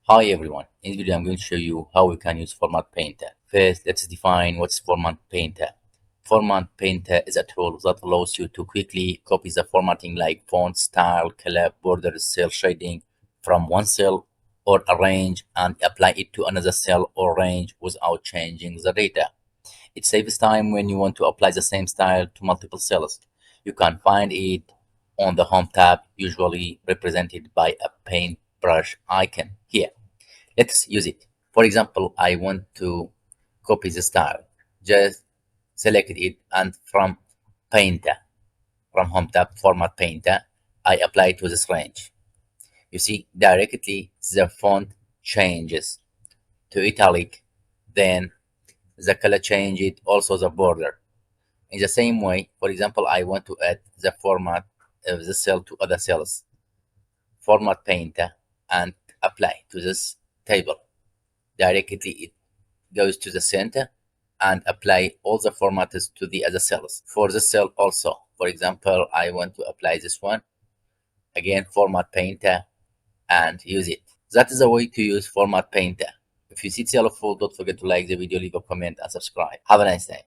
Hi everyone, in this video I'm going to show you how we can use Format Painter. First, let's define what's Format Painter. Format Painter is a tool that allows you to quickly copy the formatting like font, style, color, borders, cell shading from one cell or a range and apply it to another cell or range without changing the data. It saves time when you want to apply the same style to multiple cells. You can find it on the Home tab, usually represented by a paintbrush icon here. Let's use it. For example, I want to copy the style. Just select it and from Painter, from Home tab, Format Painter, I apply it to this range. You see, directly the font changes to italic, then the color change it, also the border. In the same way, for example, I want to add the format of the cell to other cells. Format Painter and apply to this table. Directly it goes to the center and apply all the formats to the other cells. For the cell also, for example, I want to apply this one. Again, Format Painter and use it. That is the way to use Format Painter. If you see it's helpful, don't forget to like the video, leave a comment and subscribe. Have a nice day.